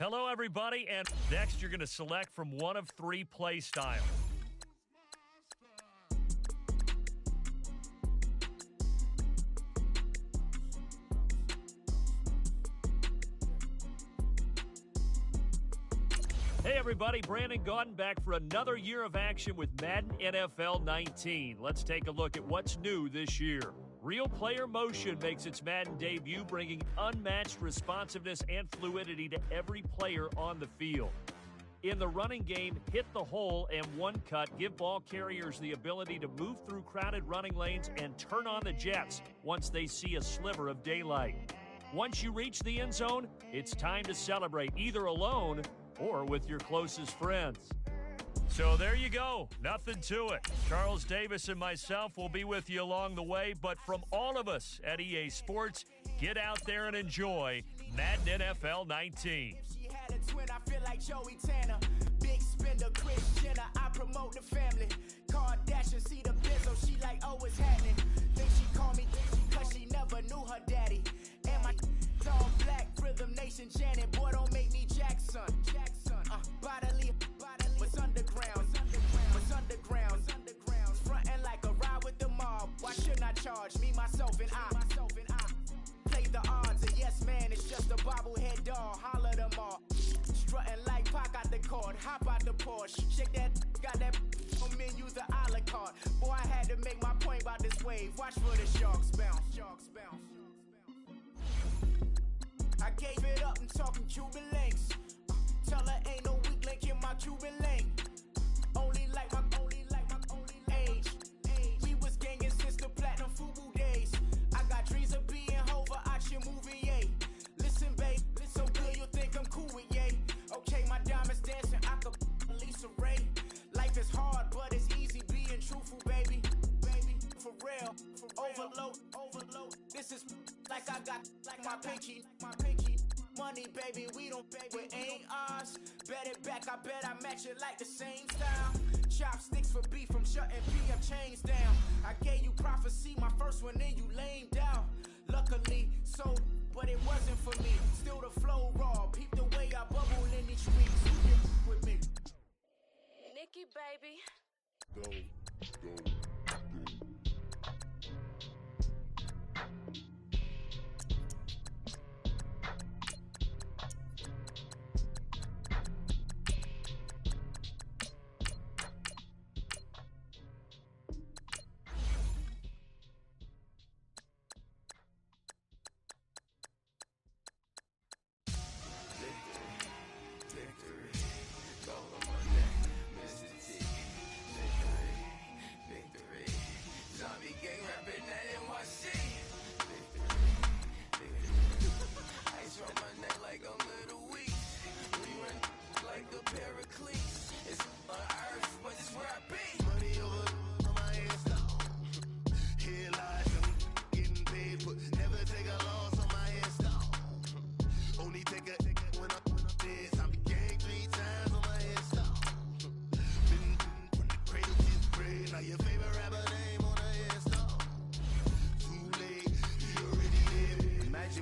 Hello, everybody, and next you're going to select from one of three play styles. Hey everybody, Brandon Gaudin back for another year of action with Madden NFL 19. Let's take a look at what's new this year. Real player motion makes its Madden debut, bringing unmatched responsiveness and fluidity to every player on the field. In the running game, hit the hole and one cut give ball carriers the ability to move through crowded running lanes and turn on the jets once they see a sliver of daylight. Once you reach the end zone, it's time to celebrate either alone or with your closest friends. So there you go. Nothing to it. Charles Davis and myself will be with you along the way, but from all of us at EA Sports, get out there and enjoy Madden NFL 19. She had a twin, I feel like Joey Tanner. Big spender, Chris Jenner, I promote the family. Kardashian, see the Bizzo, she like, oh, it's happening. Think she call me, cause she never knew her daddy. And my all black, Rhythm Nation, Janet, boy, don't make me Jackson. Bodily, what's underground, what's underground, frontin' like a ride with the mob. Why shouldn't I charge me, myself, and I? Play the odds, and yes, man, it's just a bobblehead doll. Holler them all. Strutting like Pac out the court, hop out the Porsche. Shake that, got that on menu, the a la carte. Boy, I had to make my point about this wave. Watch for the sharks bounce. I gave it up, I'm talking Cuban links. Tell her ain't no weak link in my Cuban link. Only like my age. We was gangin' since the platinum FUBU days. I got dreams of being Hova out your movie, yay. Listen, babe, so good you think I'm cool with yay. Okay, my diamonds dancing, I could Lisa Ray. Life is hard, but it's easy being truthful, baby. For real, overload. This is like I got like my pinky. Money, baby, we don't pay, but ain't ours. Bet it back, I bet I match it like the same style. Chopsticks for beef from shutting PM chains down. I gave you prophecy, my first one, then you lamed out. Luckily, so, but it wasn't for me. Still the flow raw, peep the way I bubble in these streets. You can with me. Nikki, baby. Go.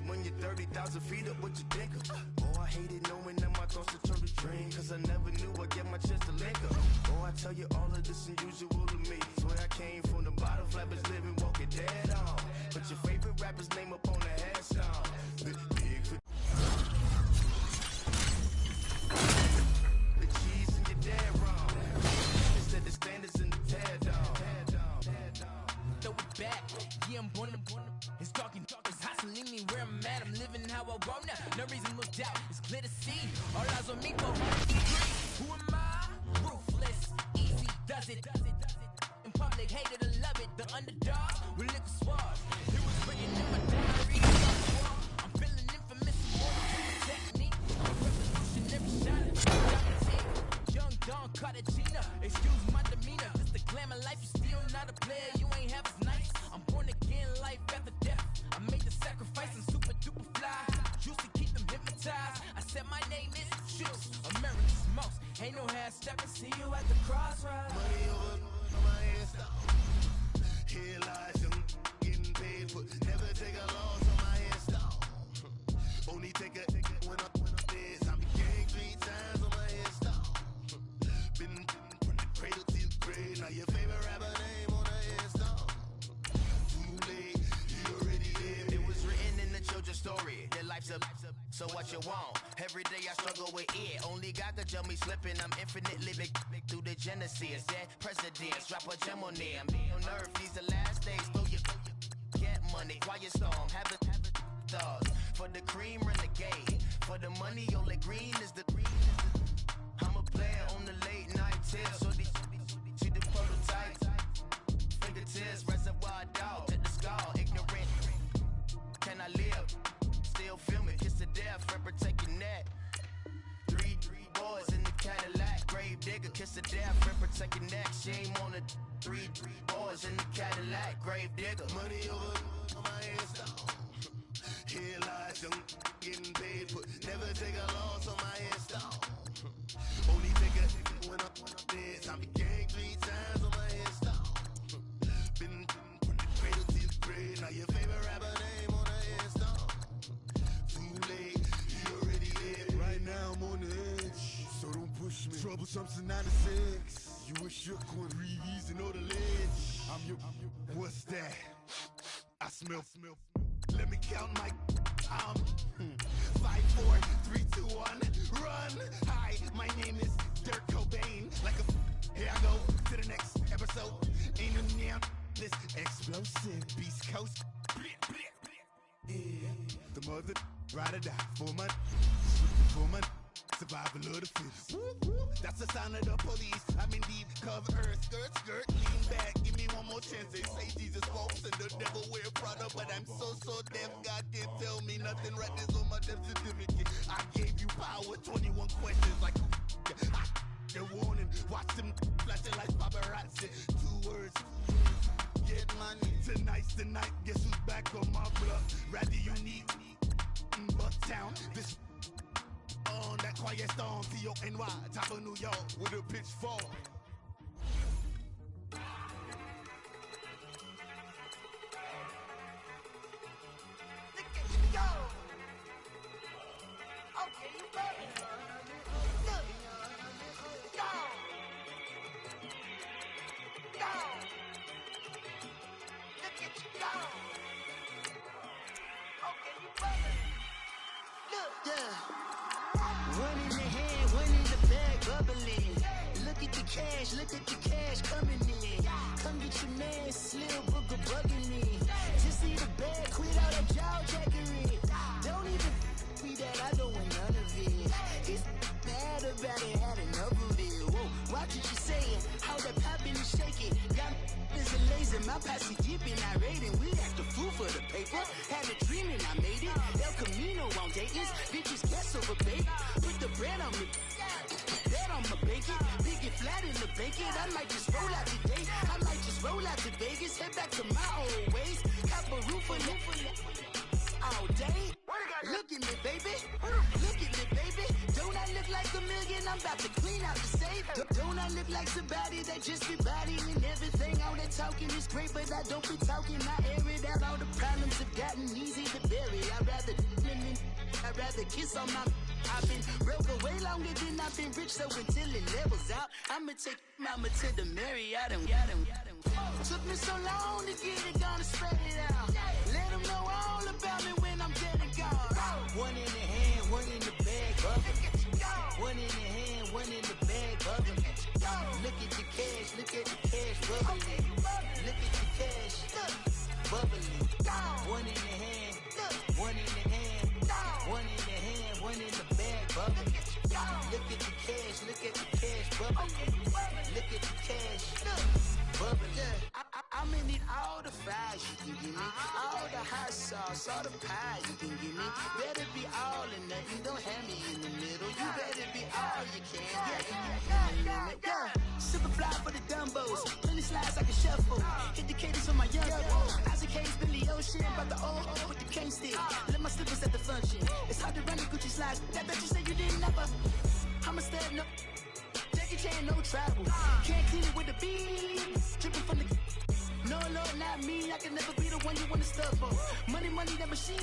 When you're 30,000 feet up, what you think of? Oh, I hated knowing that my thoughts would turn to dream, cause I never knew I'd get my chance to link up. Oh, I tell you all of this unusual to me. Swear I came from the bottom, flappers living, walking dead on. Put your favorite rapper's name up on the headstone. Big the cheese and your dad wrong. Instead the standards in the tear down. Throw it back, yeah, I'm born. It's talking, it's hustling me where I'm at. I'm living how I want now. No reason to look doubt, it's clear to see. All eyes on me for 100 degrees. Who am I? Ruthless, easy, does it. In public, hated to love it. The underdog with liquor swabs. It was written in my diary. I'm feeling infamous, more technique. Revolutionary shot. Young Don Cartagena. Excuse my demeanor. This the glamour life. You still not a player. You ain't half as nice. I'm born again, life after death. I made the sacrifice, I'm super duper fly. Used to keep them hypnotized. I said my name is Juice, America's most. Ain't no half stepping, see you at the crossroads. Money over my head stop. Here lies young, getting paid for. Never take a loss on my head stop. Only take a when I'm dead. I began 3 times on my headstone. Been from the cradle to the grave. Now your favorite rapper name on the headstone. Too late, you already lived. It was written in the children's story. Their life's a so what you want? Every day I struggle with it. Only God could jump me slipping. I'm infinitely big through the genesis. Dead presidents, drop a gem on them. On earth, these the last days. Throw your get money, quiet storm. Have a thoughts. For the cream, renegade. For the money, only green is the green. I'm a player on the late night tip. So these see the prototype. Fingertips, reservoir dog. Check the skull, ignorant. Can I live? Still film it, kiss to death, friend protect your neck. Three boys in the Cadillac, grave digger, kiss to death, friend protect your neck. Shame on the three boys in the Cadillac, grave digger. Money over on my headstone. Here lies young getting paid for. Never take a loss on my headstone. Only take a when I'm dead. Time to gang 3 times on my headstone. Been from the cradle to the grave. Now your favorite rapper name on the headstone. Too late, you already lived. Right now I'm on the edge, so don't push me. Troublesome to 96. You a shook one, Reeves and all the ledge. I'm your, what's that? I smell. Let me count my 5, 4, 3, 2, 1, run. Hi, my name is Dirk Cobain. Like a here I go to the next episode. Ain't no damn this explosive Beast Coast. Yeah, the mother ride or die for my survival of the fittest. That's the sign of the police. I'm in deep cover, skirt, lean back. Give me one more chance. They say Jesus walks and the devil wear Prada, but I'm so deaf. God can't tell me nothing. Right this on my death certificate. I gave you power. 21 questions like the warning. Watch them flashing like paparazzi. 2 words. Get money. Tonight's the night. Guess who's back on my block? Rather unique. Bucktown. This on that quiet storm, T-O-N-Y, top of New York, with a pitchfork. Look at you go! Okay, you ready? Look! Go! Go! Look at you go! Okay, you ready? Look! Yeah! One in the hand, one in the bag, bubbling. Look at the cash coming in. Come get your man, Slim Booker bugging me. Just see the bag, quit all that jaw jackery. Don't even me that I don't want none of it. He's mad about it, had enough of it. Whoa, watch what you saying, how that poppin' is shaking. Got is a laser, my posse deep and I raiding. We act a fool for the paper. Had a dream and I made it. El Camino on Dayton's, bitches guess over bait. Put the bread on me, that on my bacon. Big it flat in the bacon. I might just roll out today. I might just roll out to Vegas. Head back to my old ways. Cop a roof for all day. Look at me, baby. Look at me, baby. Don't I look like $1 million? I'm about to clean out the safe. Don't I look like somebody that just be bodying everything? All that talking is great, but I don't be talking. I air it out. All the problems have gotten easy to bury. I'd rather kiss on my. I've been broke way longer than I've been rich, so until it levels out, I'ma take mama to the Marriott and took me so long to get it, gonna spread it out. Let them know all about me when I'm dead and gone. One in the hand, one in the bag, bubbling. One in the hand, one in the bag, bubbling. Look at the cash, bubbling. Look at the cash, bubbling. One in the hand, one in the hand, one in the hand, one in the bag, bubbling. Look at the cash, bubbling. Look at the cash, bubbling. I'ma need all the fries you can give me, all the hot sauce, all the pie you can give me. Better be all or nothing, don't have me in the middle. You better be all you can. Yeah. Super fly for the dumbos, plenty slides I can shuffle. Hit the cadence for my young Isaac Hayes, Billy Ocean, about the old with the cane stick. Let my slippers at the function. It's hard to run the Gucci slides. That bet you say you didn't never. I'ma stand up. Jackie Chan, no travel. Can't clean it with the beat. Dripping from the No, Lord, not me. I can never be the one you want to stuff for. Money, that machine.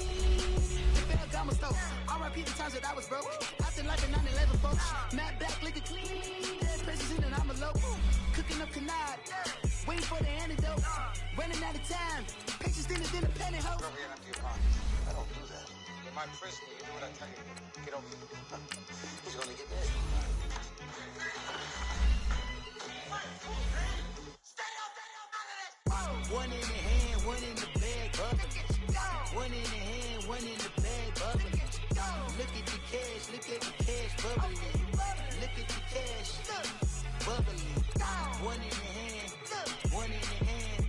The fair got my stove. R.I.P. the times that I was broke. After life in 9/11, folks. Matt back, liquor clean. There's precious in and I'm a low. Cooking up canard. Waiting for the antidote. Running out of time. Patience thinner than a pantyhose. I don't do that. In my prison, you do what I tell you. Get over here. He's gonna get mad. One in the hand, one in the bag, bubbling. One in the hand, one in the bag, bubbling. Look at the cash, bubbling. Look at the cash, bubbling. One in the hand, one in the hand,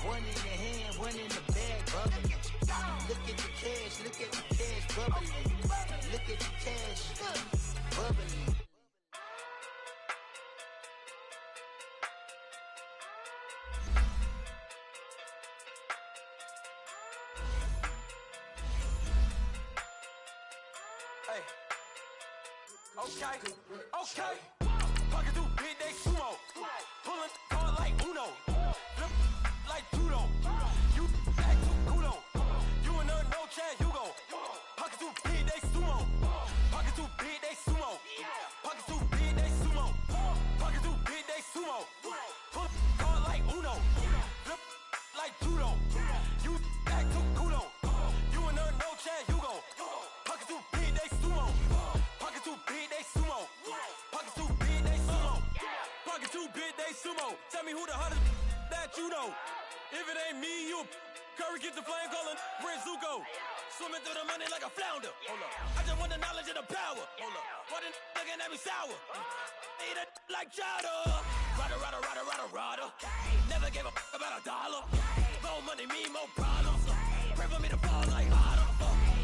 one in the hand, one in the bag, bubbling. Look at the cash, bubbling. Look at the cash, bubbling. Okay. Pocket through big, they sumo. Pulling card like Uno. Flip like judo. You act too kudo. You and her no chance, you go. Pocket too big, they sumo. Pocket too big, they sumo. Pocket too big, they sumo. Pocket too big, they sumo. Pull card like Uno. Flip like judo. You act too kudo. You and her no chance, you go. Pocket too big, they sumo. Pocket too big, they sumo. Pocket too big, they sumo. Pocket too big, they sumo. Tell me who the hottest that you know. If it ain't me, you Curry get the flame calling Prince Zuko. Swimming through the money like a flounder. Hold up. I just want the knowledge and the power. Hold up. Why the looking at me sour? Eat it like chowder. Rada. Never gave a about $1. More money, me, more problems. Pray for me to fall like Otter.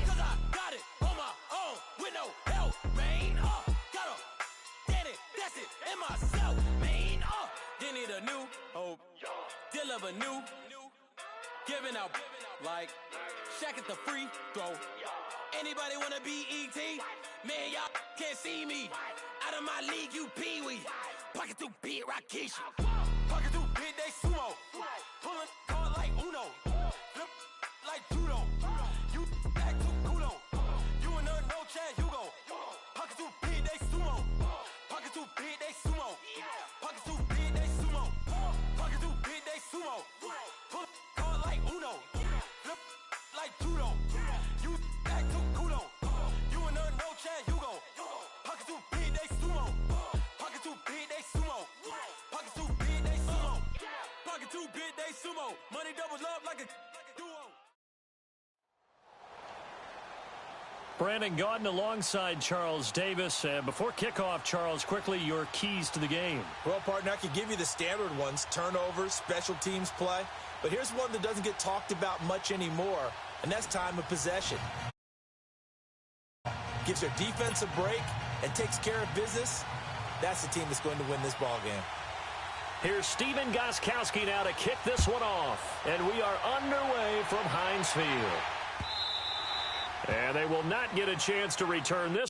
Cause I got it on my own with no help, man. Got a daddy, that's it, in myself, man. They need a new hope, deal of a new, giving out like Shaq at the free throw. Anybody wanna be ET? Man, y'all can't see me. Out of my league, you pee-wee. Pocket too big, Rakesh. Pocket too big, they sumo. Pulling card like Uno. Flip like judo. You act too kudo. You and her no chance, you go. Pocket too big, they sumo. Pocket too big, they sumo. Pocket too big, they sumo. Pocket too big, they sumo. Pull card like Uno. Flip like judo. You act too kudo. You and her no chance, you go. Pocket too big, they sumo. Pocket too big, they sumo. Pocket too big, they sumo. Pocket too big, they sumo. Money doubles love like a duo. Brandon Gaudin alongside Charles Davis. Before kickoff, Charles, quickly your keys to the game. Well, partner, I could give you the standard ones, turnovers, special teams play. But here's one that doesn't get talked about much anymore, and that's time of possession. Gives your defense a break and takes care of business. That's the team that's going to win this ball game. Here's Steven Gostkowski now to kick this one off. And we are underway from Heinz Field. And they will not get a chance to return this.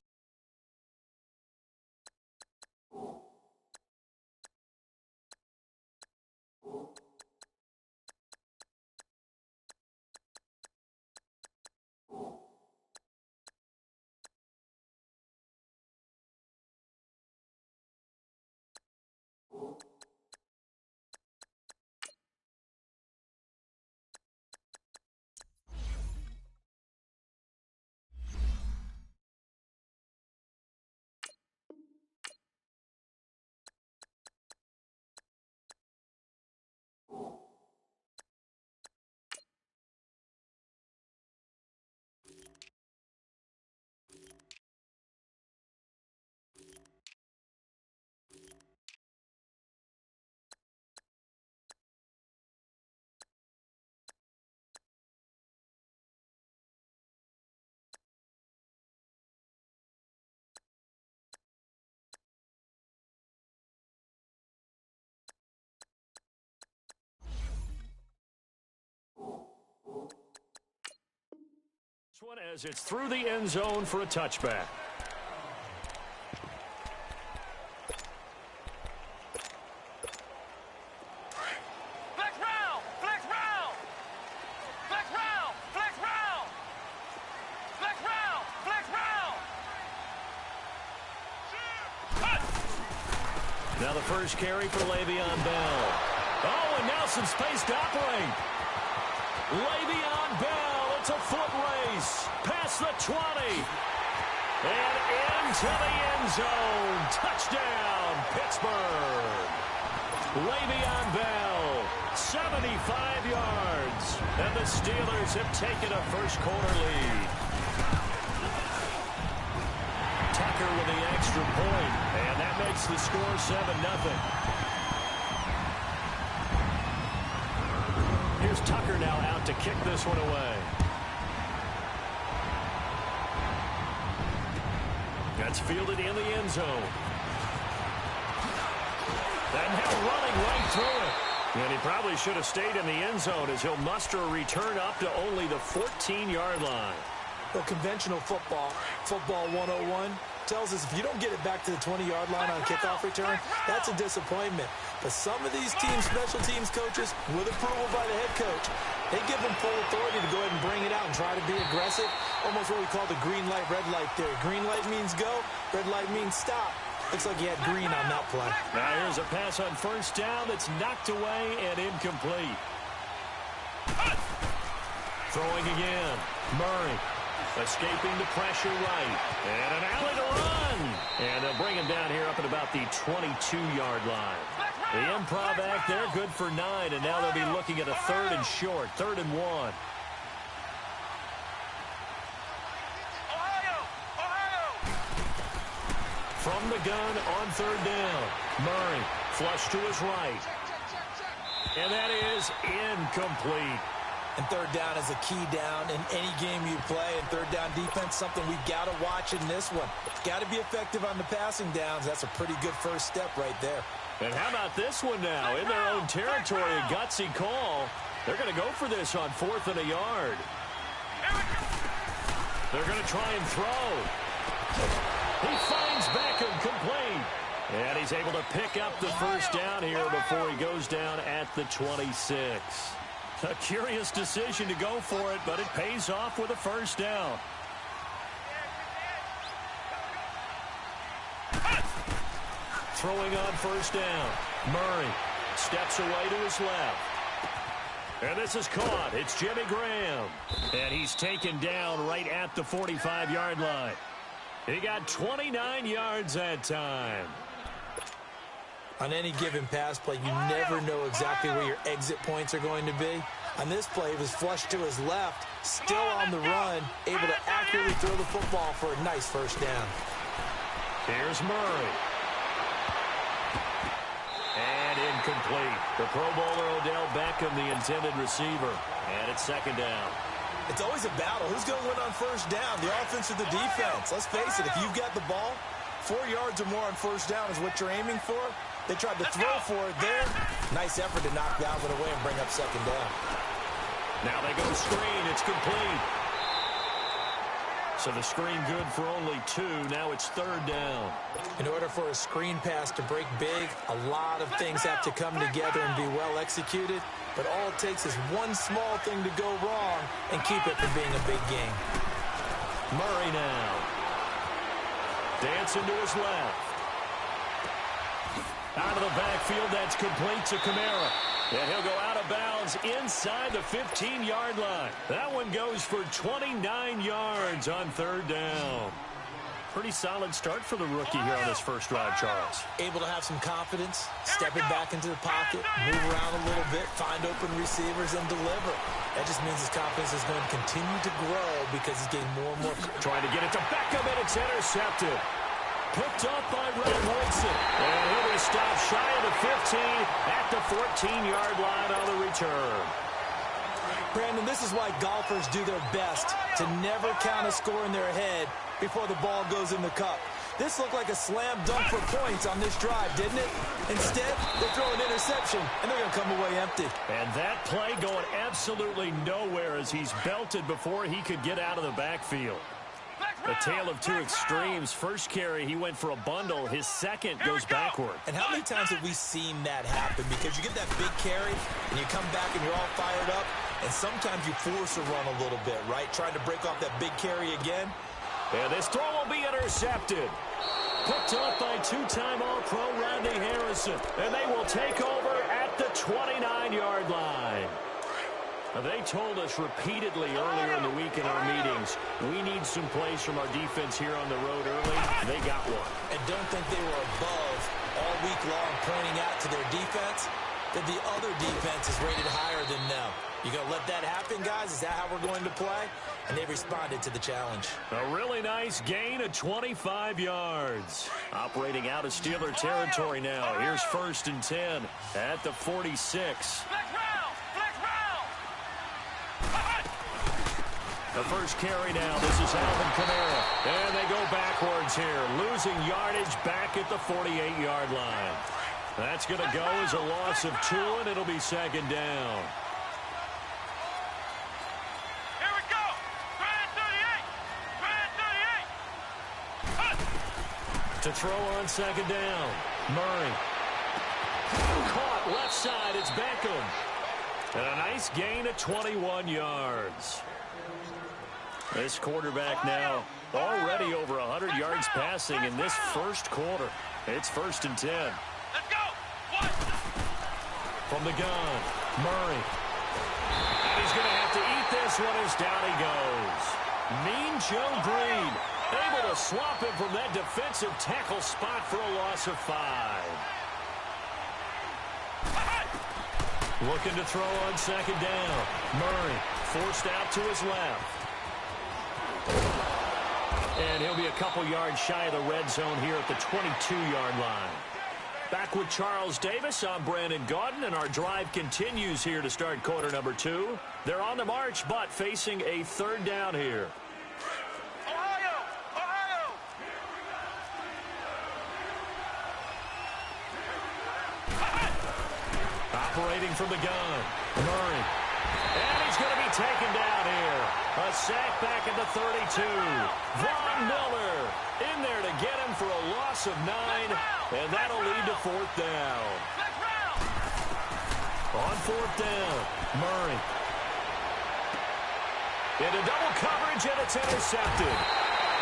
One as it's through the end zone for a touchback. Flex round! Now the first carry for Le'Veon Bell. Oh, and now some space to operate. Le'Veon Bell, it's a foot race. Past the 20. And into the end zone. Touchdown, Pittsburgh. Le'Veon Bell, 75 yards. And the Steelers have taken a first-quarter lead. Tucker with the extra point, and that makes the score 7-0. Here's Tucker now out to kick this one away. That's fielded in the end zone. And now running right through it. And he probably should have stayed in the end zone as he'll muster a return up to only the 14-yard line. Well, conventional football 101, tells us if you don't get it back to the 20-yard line on kickoff return, that's a disappointment. But some of these teams, special teams coaches, with approval by the head coach, they give them full authority to go ahead and bring it out and try to be aggressive. Almost what we call the green light, red light theory. Green light means go, red light means stop. Looks like he had green on that play. Now here's a pass on first down that's knocked away and incomplete. Throwing again. Murray escaping the pressure right. And an alley to run. And they'll bring him down here up at about the 22-yard line. The improv act there, good for 9. And now they'll be looking at a 3rd and short, 3rd and 1. From the gun on 3rd down. Murray flush to his right. And that is incomplete. And 3rd down is a key down in any game you play. And 3rd down defense, something we've got to watch in this one. Got to be effective on the passing downs. That's a pretty good first step right there. And how about this one now? In their own territory, a gutsy call. They're going to go for this on 4th and a yard. They're going to try and throw. He finds Beckham complete. And he's able to pick up the first down here before he goes down at the 26. A curious decision to go for it, but it pays off with a first down. Throwing on first down. Murray steps away to his left. And this is caught. It's Jimmy Graham. And he's taken down right at the 45-yard line. He got 29 yards that time. On any given pass play, you never know exactly where your exit points are going to be. On this play, he was flushed to his left, still on the run, able to accurately throw the football for a nice first down. Here's Murray. And incomplete. The Pro Bowler Odell Beckham, the intended receiver. And it's 2nd down. It's always a battle. Who's going to win on first down, the offense or the defense? Let's face it, if you've got the ball, 4 yards or more on first down is what you're aiming for. They tried to throw for it there. Nice effort to knock that one away and bring up 2nd down. Now they go screen. It's complete. So the screen good for only 2. Now it's 3rd down. In order for a screen pass to break big, a lot of things have to come together and be well executed. But all it takes is one small thing to go wrong and keep it from being a big game. Murray now. Dancing to his left. Out of the backfield, that's complete to Kamara. And he'll go out of bounds inside the 15-yard line. That one goes for 29 yards on 3rd down. Pretty solid start for the rookie here on this first drive, Charles. Able to have some confidence, stepping back into the pocket, move around a little bit, find open receivers, and deliver. That just means his confidence is going to continue to grow because he's getting more and more. Trying to get it to Beckham, and it's intercepted. Picked up by Ron Woodson. And he was stopped shy of the 15 at the 14-yard line on the return. Brandon, this is why golfers do their best to never count a score in their head before the ball goes in the cup. This looked like a slam dunk for points on this drive, didn't it? Instead, they throw an interception, and they're going to come away empty. And that play going absolutely nowhere as he's belted before he could get out of the backfield. A tale of two extremes. First carry, he went for a bundle. His second goes backward. And how many times have we seen that happen? Because you get that big carry, and you come back and you're all fired up, and sometimes you force a run a little bit, right? Trying to break off that big carry again. And this throw will be intercepted. Picked up by two-time All-Pro Rodney Harrison. And they will take over at the 29-yard line. They told us repeatedly earlier in the week in our meetings, we need some plays from our defense here on the road early. They got one. And don't think they were above all week long pointing out to their defense that the other defense is rated higher than them. You going to let that happen, guys? Is that how we're going to play? And they responded to the challenge. A really nice gain of 25 yards. Operating out of Steeler territory now. Here's 1st and 10 at the 46. The first carry now. This is Alvin Kamara. And they go backwards here. Losing yardage back at the 48-yard line. That's going to go as a loss of 2, and it'll be 2nd down. Here we go. Brand 38. To throw on 2nd down. Murray. Caught left side. It's Beckham. And a nice gain of 21 yards. This quarterback now already over 100 yards passing in this first quarter. It's 1st and 10. Let's go. One. From the gun, Murray. And he's going to have to eat this one as down he goes. Mean Joe Green able to swap him from that defensive tackle spot for a loss of 5. Looking to throw on 2nd down. Murray forced out to his left. And he'll be a couple yards shy of the red zone here at the 22-yard line. Back with Charles Davis, I'm Brandon Gaudin, and our drive continues here to start quarter number 2. They're on the march, but facing a 3rd down here. Ohio. Operating from the gun, Murray. And he's going to be taken down here. A sack back at the 32. Von Miller in there to get him for a loss of 9, and that'll lead to 4th down. On 4th down, Murray. Into double coverage, and it's intercepted.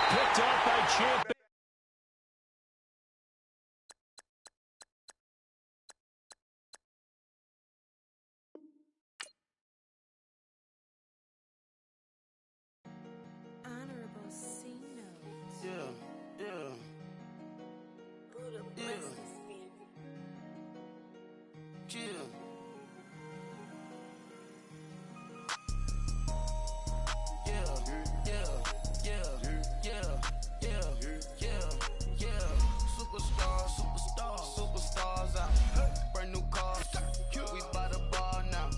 Picked up by Champ. Superstars out. Brand new cars. We buy the ball now.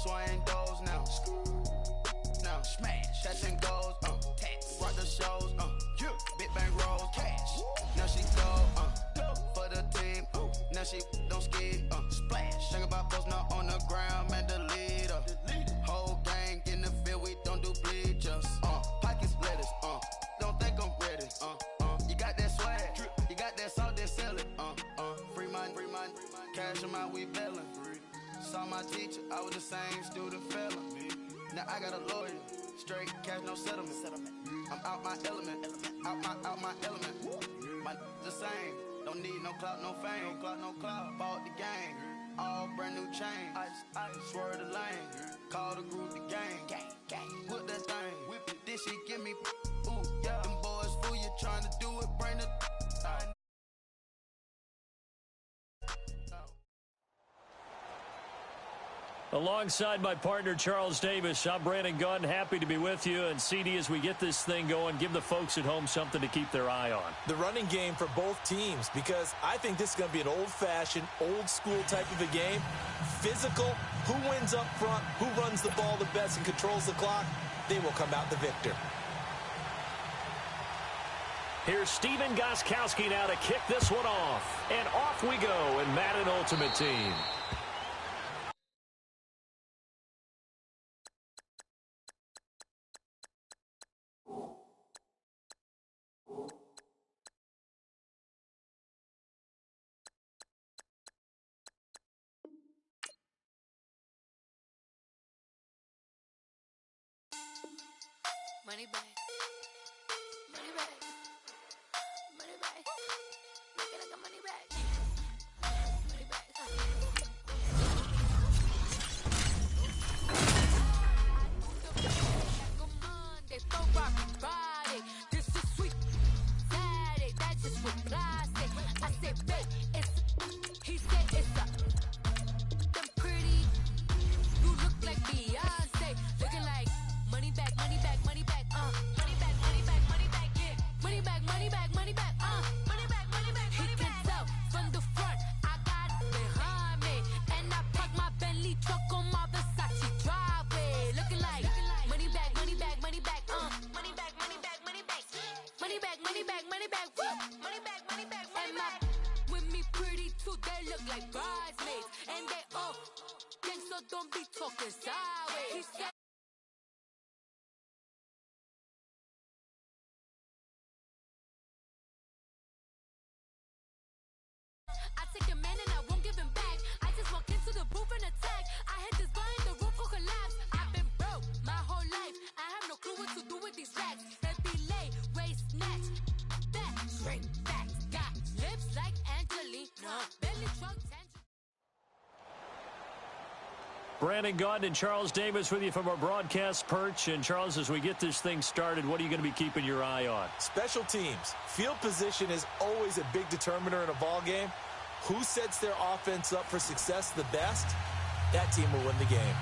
Swing doors now. Now smash. Catching goals. Rock the shows. Big bang rolls. Cash. Now she go. For the team. Now she don't ski. Splash. Think about post now on the ground. Man, the leader. Whole gang in the field. We don't do bleachers. Pockets lettuce. Don't think I'm ready. You got that swag. You got that salt, that sell it. Free mind. Cash them out, we bellin'. Saw my teacher, I was the same student fella. Now I got a lawyer, straight cash, no settlement. I'm out my element, out my element. My the same, don't need no clout, no fame. Bought the game, all brand new chain. I swerve the lane, call the group the gang. Whip that thing, whip it, this shit give me. Ooh, yeah. Them boys fool you, trying to do it, bring the. Alongside my partner, Charles Davis, I'm Brandon Gunn. Happy to be with you. And CD, as we get this thing going, give the folks at home something to keep their eye on. The running game for both teams, because I think this is going to be an old-fashioned, old-school type of a game. Physical, who wins up front, who runs the ball the best and controls the clock, they will come out the victor. Here's Steven Gostkowski now to kick this one off. And off we go in Madden Ultimate Team. Money back. Money back. Money back. back. Make it like a money back. Money back. Monday, so rock Friday. This is sweet Saturday. That's just what I say. I say, babe, it's. He said it's a. Them pretty. You look like Beyonce. Looking like money back, money back, money back. Money back, money back, money back. Yeah. Money back, money back, money back. Money back, money back, money back. He can tell from the front. I got it behind me, and I park my Bentley truck on my Versace driveway. Looking like money back, money back, money back. Money back, money back, money back. Money back, money back, money back. Money back, money back, money back. With me pretty too, they look like bridesmaids, and they all gang, so don't be talking sideways. He said. I take a man and I won't give him back. I just walk into the booth and attack. I hit this bar and the roof will collapse. I've been broke my whole life. I have no clue what to do with these racks. Heavy lay, waist snatch, back, straight back. Got lips like Angelina, belly trunk tangerine. Brandon Gaudin and Charles Davis with you from our broadcast perch. And, Charles, as we get this thing started, what are you going to be keeping your eye on? Special teams. Field position is always a big determiner in a ball game. Who sets their offense up for success the best, that team will win the game.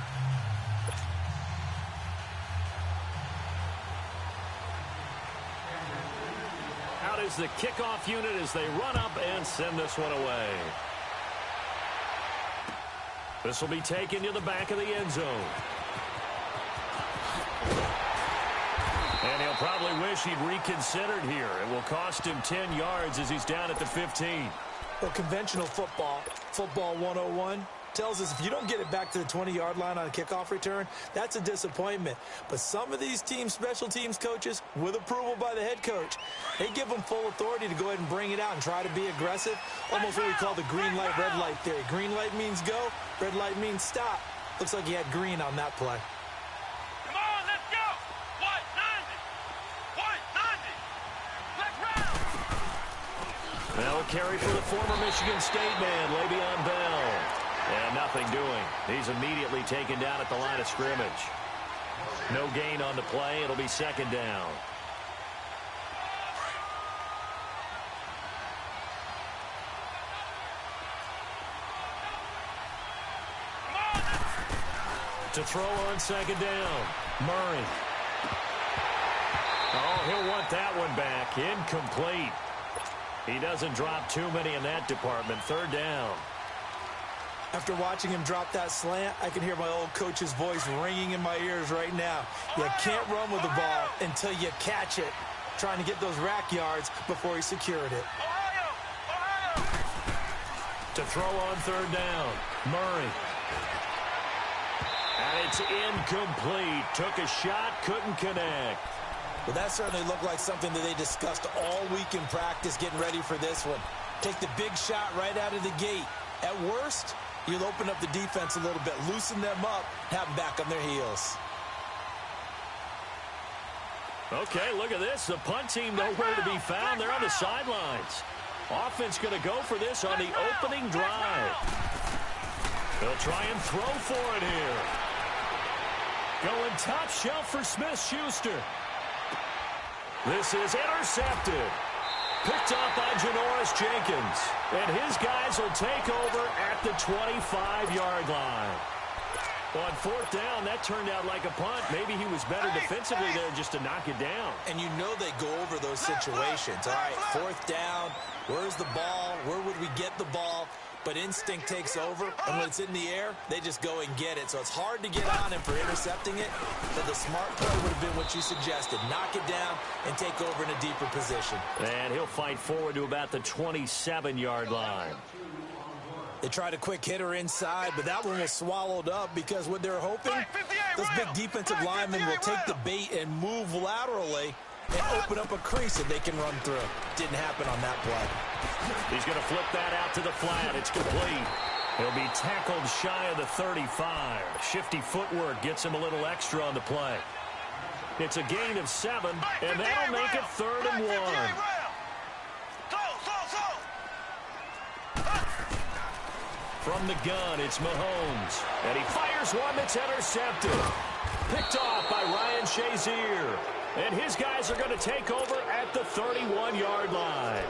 Out is the kickoff unit as they run up and send this one away. This will be taken to the back of the end zone. And he'll probably wish he'd reconsidered here. It will cost him 10 yards as he's down at the 15. Well, conventional football 101, tells us if you don't get it back to the 20-yard line on a kickoff return, that's a disappointment. But some of these teams, special teams coaches, with approval by the head coach, they give them full authority to go ahead and bring it out and try to be aggressive, almost what we call the green light, red light theory. Green light means go, red light means stop. Looks like he had green on that play. Come on, let's go! 190! 190! Let's round! Now a carry for the former Michigan State man, Le'Veon Bell. And nothing doing. He's immediately taken down at the line of scrimmage. No gain on the play. It'll be second down. To throw on second down, Murray. Oh, he'll want that one back. Incomplete. He doesn't drop too many in that department. Third down. After watching him drop that slant, I can hear my old coach's voice ringing in my ears right now. You can't run with the ball until you catch it. Trying to get those rack yards before he secured it. To throw on third down, Murray. And it's incomplete. Took a shot, couldn't connect. Well, that certainly looked like something that they discussed all week in practice getting ready for this one. Take the big shot right out of the gate. At worst, you'll open up the defense a little bit, loosen them up, have them back on their heels. Okay, look at this. The punt team nowhere to be found. They're on the sidelines. Offense going to go for this on the opening drive. They'll try and throw for it here. Going top shelf for Smith-Schuster. This is intercepted. Picked off by Janoris Jenkins. And his guys will take over at the 25-yard line. On fourth down, that turned out like a punt. Maybe he was better defensively there just to knock it down. And you know they go over those situations. All right, fourth down, where's the ball? Where would we get the ball? But instinct takes over, and when it's in the air, they just go and get it. So it's hard to get on him for intercepting it, but the smart play would have been what you suggested. Knock it down and take over in a deeper position. And he'll fight forward to about the 27-yard line. They tried a quick hitter inside, but that one was swallowed up because what they're hoping, those big defensive linemen will take the bait and move laterally and open up a crease that they can run through. Didn't happen on that play. He's going to flip that out to the flat. It's complete. He'll be tackled shy of the 35. Shifty footwork gets him a little extra on the play. It's a gain of 7, and that'll make it 3rd and 1. From the gun, it's Mahomes. And he fires one that's intercepted. Picked off by Ryan Shazier. And his guys are going to take over at the 31-yard line.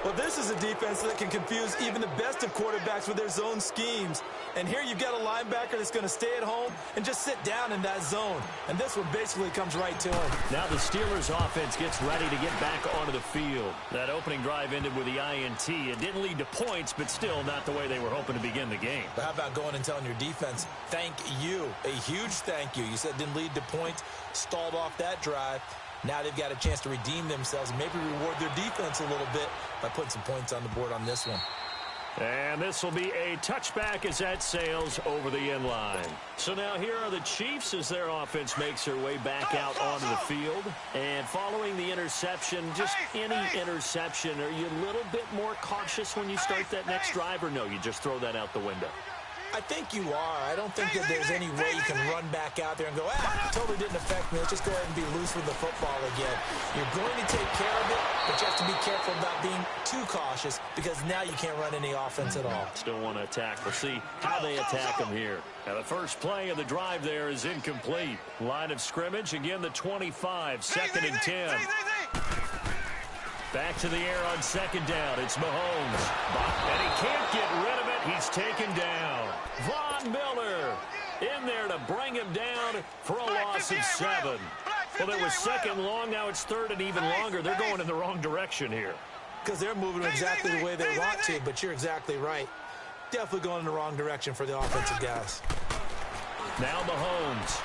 Well, this is a defense that can confuse even the best of quarterbacks with their zone schemes. And here you've got a linebacker that's going to stay at home and just sit down in that zone. And this one basically comes right to him. Now the Steelers offense gets ready to get back onto the field. That opening drive ended with the INT. It didn't lead to points, but still not the way they were hoping to begin the game. But how about going and telling your defense, thank you, a huge thank you. You said it didn't lead to points, stalled off that drive. Now they've got a chance to redeem themselves and maybe reward their defense a little bit by putting some points on the board on this one. And this will be a touchback as that sails over the end line. So now here are the Chiefs as their offense makes their way back out onto the field. And following the interception, just any interception, are you a little bit more cautious when you start that next drive, or no, you just throw that out the window? I think you are. I don't think that there's any way you can run back out there and go, it totally didn't affect me. Let's just go ahead and be loose with the football again. You're going to take care of it, but you have to be careful about being too cautious because now you can't run any offense at all. Still want to attack. We'll see how they attack them here. Now the first play of the drive there is incomplete. Line of scrimmage, again the 25, 2nd and 10. Back to the air on 2nd down. It's Mahomes. And he can't get rid of it. He's taken down. Von Miller in there to bring him down for a loss of 7. Well, there was 2nd long. Now it's 3rd and even longer. They're going in the wrong direction here. Because they're moving exactly the way they want to, but you're exactly right. Definitely going in the wrong direction for the offensive guys. Now Mahomes.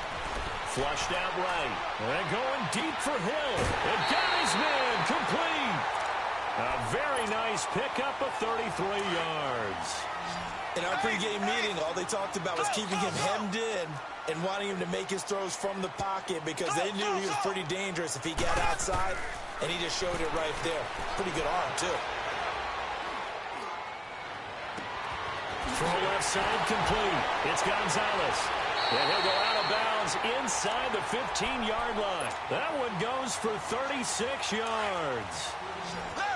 Flushed out right. And going deep for Hill. And got his man complete. A very nice pickup of 33 yards. In our pregame meeting, all they talked about was keeping him hemmed in and wanting him to make his throws from the pocket because they knew he was pretty dangerous if he got outside, and he just showed it right there. Pretty good arm, too. Throw left side complete. It's Gonzalez. And he'll go out of bounds inside the 15-yard line. That one goes for 36 yards.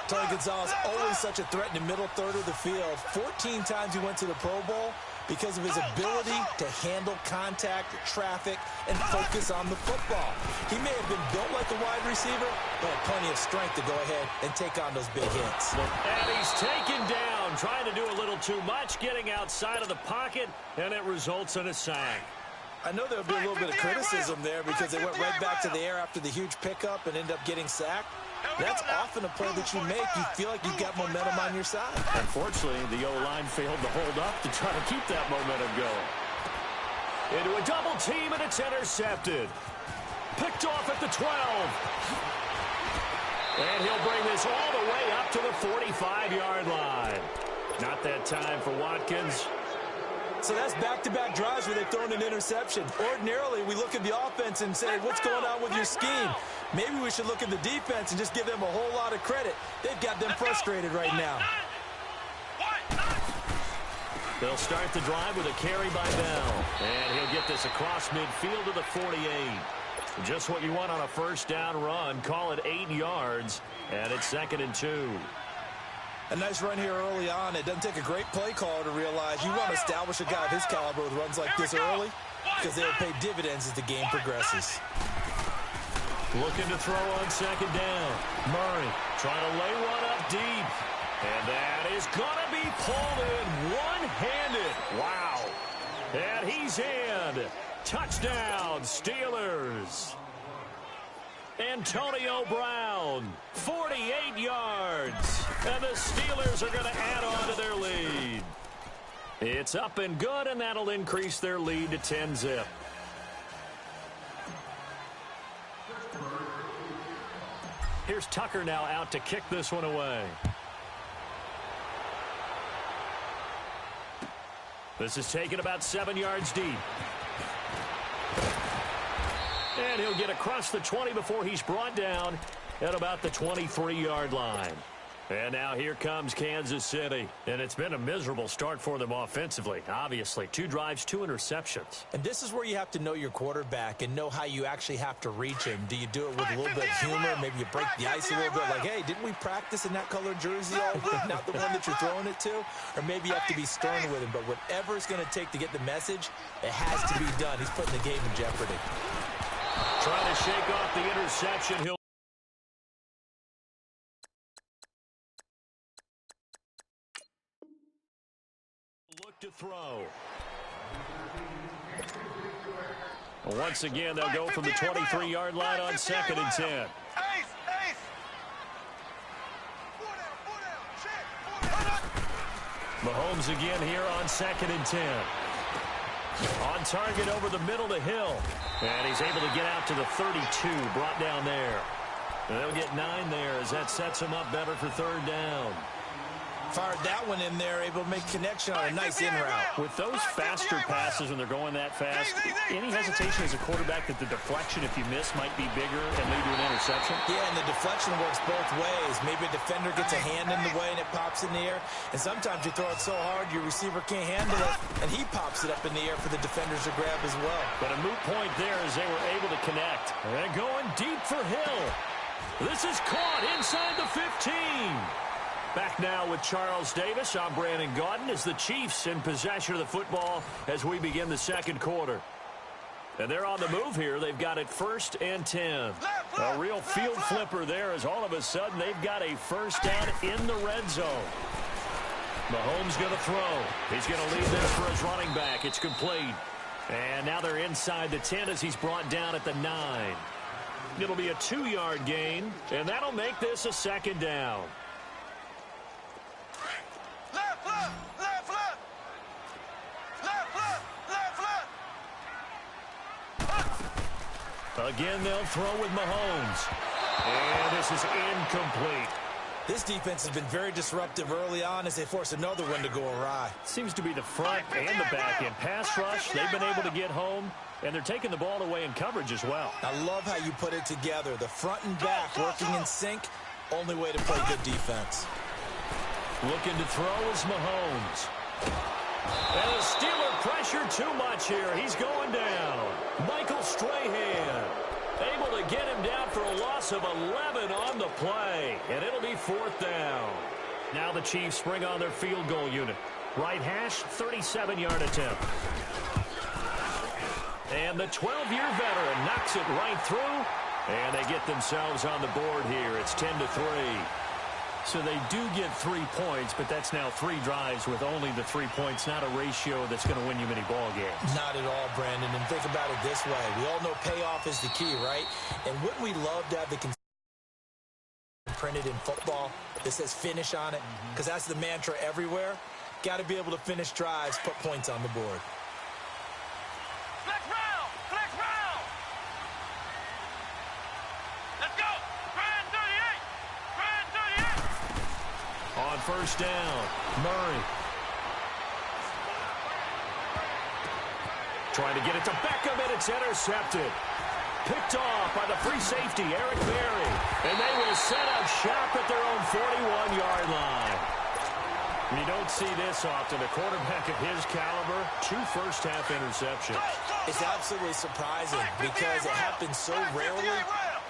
Tony Gonzalez, always such a threat in the middle third of the field. 14 times he went to the Pro Bowl because of his ability to handle contact, traffic, and focus on the football. He may have been built like a wide receiver, but had plenty of strength to go ahead and take on those big hits. And he's taken down, trying to do a little too much, getting outside of the pocket, and it results in a sack. I know there'll be a little bit of criticism there because they went right back to the air after the huge pickup and ended up getting sacked. That's often a play that you make. You feel like you've got momentum on your side. Unfortunately, the O-line failed to hold up to try to keep that momentum going. Into a double team, and it's intercepted. Picked off at the 12. And he'll bring this all the way up to the 45-yard line. Not that time for Watkins. So that's back-to-back drives where they've thrown an interception. Ordinarily, we look at the offense and say, what's going on with your scheme? Maybe we should look at the defense and just give them a whole lot of credit. They've got them frustrated right now. They'll start the drive with a carry by Bell. And he'll get this across midfield to the 48. Just what you want on a first down run. Call it 8 yards. And it's 2nd and 2. A nice run here early on. It doesn't take a great play caller to realize you want to establish a guy of his caliber with runs like this early because they'll pay dividends as the game progresses. Looking to throw on 2nd down. Murray trying to lay one up deep. And that is going to be pulled in one-handed. Wow. And he's in. Touchdown, Steelers. Antonio Brown, 48 yards. And the Steelers are going to add on to their lead. It's up and good, and that'll increase their lead to 10-zip. Here's Tucker now out to kick this one away. This is taken about 7 yards deep. And he'll get across the 20 before he's brought down at about the 23-yard line. And now here comes Kansas City. And it's been a miserable start for them offensively. Obviously, 2 drives, 2 interceptions. And this is where you have to know your quarterback and know how you actually have to reach him. Do you do it with a little bit of humor? Maybe you break the ice a little bit. Like, hey, didn't we practice in that colored jersey all week? Not the one that you're throwing it to? Or maybe you have to be stern with him. But whatever it's going to take to get the message, it has to be done. He's putting the game in jeopardy. Trying to shake off the interception. He'll look to throw. Once again, they'll go from the 23-yard line on 2nd and 10. Mahomes again here on 2nd and 10. On target over the middle to Hill. And he's able to get out to the 32, brought down there. And they'll get 9 there as that sets him up better for 3rd down. Fired that one in there, able to make connection on a nice in route. With those faster passes when they're going that fast, any hesitation as a quarterback that the deflection, if you miss, might be bigger and lead to an interception? Yeah, and the deflection works both ways. Maybe a defender gets a hand in the way and it pops in the air. And sometimes you throw it so hard your receiver can't handle it, and he pops it up in the air for the defenders to grab as well. But a moot point there as they were able to connect. And going deep for Hill. This is caught inside the 15. Back now with Charles Davis. I'm Brandon Gaudin as the Chiefs in possession of the football as we begin the 2nd quarter. And they're on the move here. They've got it 1st and 10. A real field flipper there as all of a sudden they've got a 1st down in the red zone. Mahomes going to throw. He's going to leave this for his running back. It's complete. And now they're inside the 10 as he's brought down at the 9. It'll be a 2-yard gain, and that'll make this a 2nd down. Again, they'll throw with Mahomes. And this is incomplete. This defense has been very disruptive early on as they force another one to go awry. Seems to be the front and the back end. Pass rush, they've been able to get home, and they're taking the ball away in coverage as well. I love how you put it together. The front and back working in sync, only way to play good defense. Looking to throw is Mahomes. And the Steeler pressure too much here. He's going down. Michael Strahan able to get him down for a loss of 11 on the play. And it'll be 4th down. Now the Chiefs bring on their field goal unit. Right hash, 37-yard attempt. And the 12-year veteran knocks it right through. And they get themselves on the board here. It's 10-3. So they do get 3 points, but that's now 3 drives with only the 3 points, not a ratio that's going to win you many ball games. Not at all, Brandon. And think about it this way. We all know payoff is the key, right? And wouldn't we love to have the printed in football that says finish on it? Because that's the mantra everywhere. Got to be able to finish drives, put points on the board. Flex round! Flex round! Let's go! Grand 38! Grand 38! On 1st down, Murray. Trying to get it to Beckham, and it's intercepted. Picked off by the free safety, Eric Berry. And they will set up shop at their own 41-yard line. You don't see this often. A quarterback of his caliber, 2 first-half interceptions. It's absolutely surprising because it happens so rarely.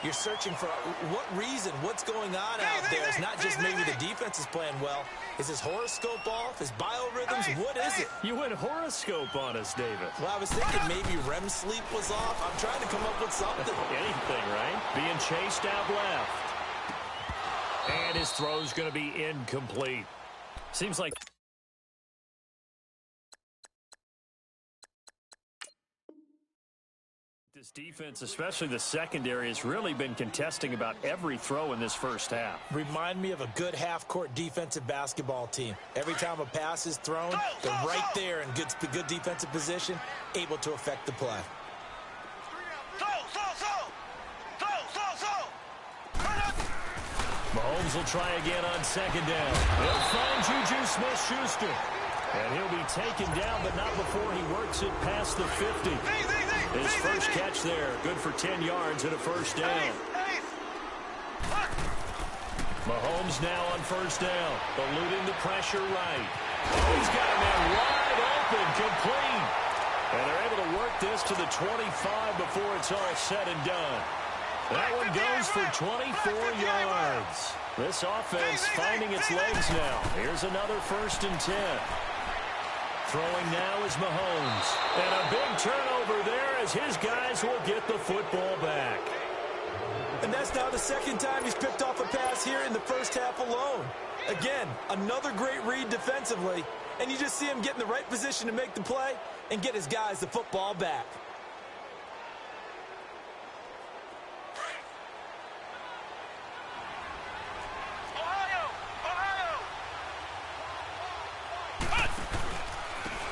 You're searching for what reason, what's going on out there. It's not just maybe the defense is playing well. Is his horoscope off? His biorhythms? What is it? You went horoscope on us, David. Well, I was thinking maybe REM sleep was off. I'm trying to come up with something. Anything, right? Being chased out left. And his throw's going to be incomplete. Seems like this defense, especially the secondary, has really been contesting about every throw in this first half. Remind me of a good half-court defensive basketball team. Every time a pass is thrown, they're right there in good defensive position, able to affect the play. Mahomes will try again on 2nd down. He'll find Juju Smith-Schuster. And he'll be taken down, but not before he works it past the 50. His first catch there, good for 10 yards and a 1st down. Mahomes now on first down, eluding the pressure right. Oh, he's got a man wide open, complete. And they're able to work this to the 25 before it's all said and done. That one goes for 24 yards. This offense finding its legs now. Here's another 1st and 10. Throwing now is Mahomes. And a big turnover there as his guys will get the football back. And that's now the 2nd time he's picked off a pass here in the first half alone. Again, another great read defensively. And you just see him get in the right position to make the play and get his guys the football back.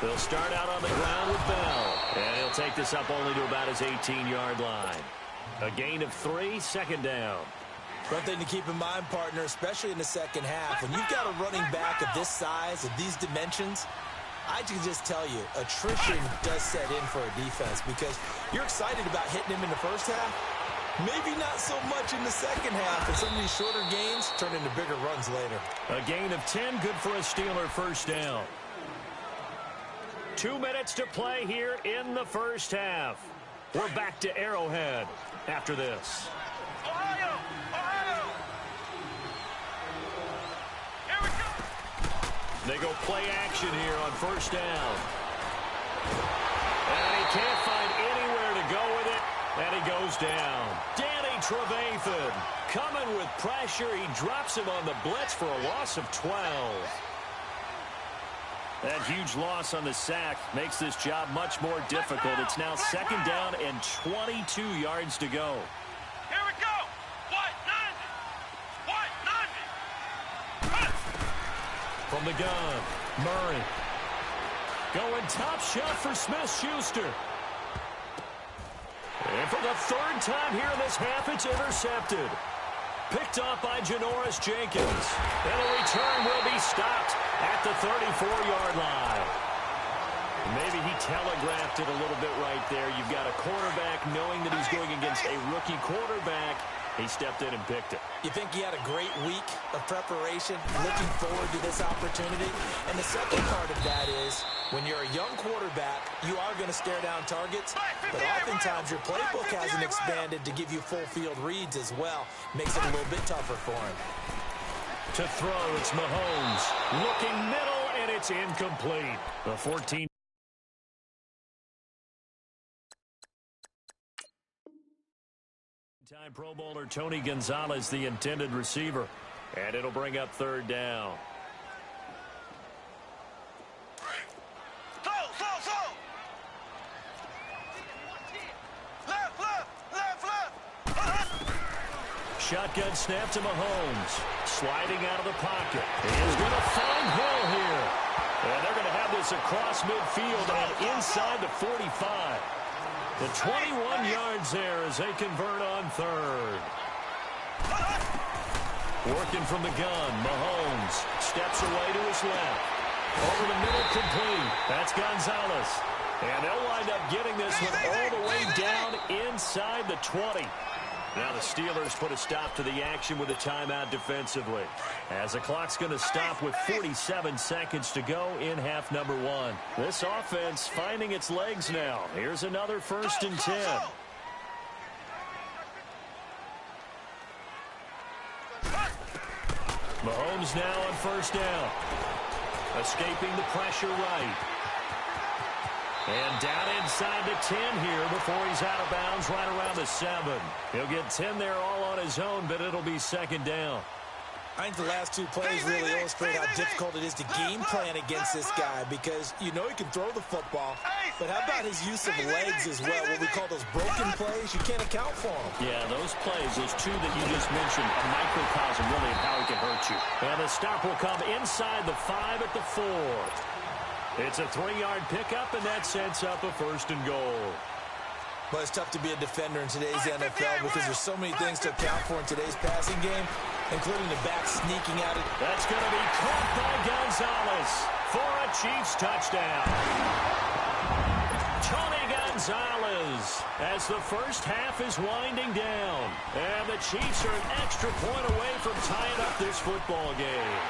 They'll start out on the ground with Bell. And he'll take this up only to about his 18-yard line. A gain of 3, 2nd down. One thing to keep in mind, partner, especially in the second half, when you've got a running back of this size, of these dimensions, I can just tell you, attrition does set in for a defense because you're excited about hitting him in the first half. Maybe not so much in the second half, and some of these shorter gains turn into bigger runs later. A gain of 10, good for a Steeler first down. 2 minutes to play here in the first half. We're back to Arrowhead after this. Ohio! Ohio! Here we go! They go play action here on first down. And he can't find anywhere to go with it, and he goes down. Danny Trevathan coming with pressure. He drops him on the blitz for a loss of 12. That huge loss on the sack makes this job much more difficult. It's now 2nd down and 22 yards to go. Here we go! White 90! From the gun, Murray. Going top shot for Smith-Schuster. And for the 3rd time here in this half, it's intercepted. Picked off by Janoris Jenkins. And the return will be stopped at the 34-yard line. Maybe he telegraphed it a little bit right there. You've got a quarterback knowing that he's going against a rookie quarterback. He stepped in and picked it. You think he had a great week of preparation, looking forward to this opportunity? And the second part of that is, when you're a young quarterback, you are going to stare down targets, but oftentimes your playbook hasn't expanded to give you full field reads as well. Makes it a little bit tougher for him. To throw, it's Mahomes. Looking middle, and it's incomplete. The 14. Time Pro Bowler Tony Gonzalez, the intended receiver. And it'll bring up 3rd down. Shotgun snap to Mahomes. Sliding out of the pocket. He's going to find Hill here. And they're going to have this across midfield and inside the 45. The 21 yards there as they convert on 3rd. Working from the gun, Mahomes steps away to his left. Over the middle, complete. That's Gonzalez. And they'll wind up getting this one all the way down inside the 20. Now the Steelers put a stop to the action with a timeout defensively. As the clock's going to stop with 47 seconds to go in half number 1. This offense finding its legs now. Here's another 1st and 10. Mahomes now on first down. Escaping the pressure right. And down inside the 10 here before he's out of bounds right around the 7. He'll get 10 there all on his own, but it'll be 2nd down. I think the last 2 plays really illustrate how difficult it is to game plan against this guy because you know he can throw the football, but how about his use of legs as well, what we call those broken plays? You can't account for them. Yeah, those plays, those 2 that you just mentioned, a microcosm really of how he can hurt you. And the stop will come inside the 5 at the 4. It's a 3-yard pickup, and that sets up a 1st and goal. But it's tough to be a defender in today's NFL because there's so many things to account for in today's passing game, including the back sneaking at it. That's going to be caught by Gonzalez for a Chiefs touchdown. Tony Gonzalez Gonzalez as the first half is winding down. And the Chiefs are an extra point away from tying up this football game.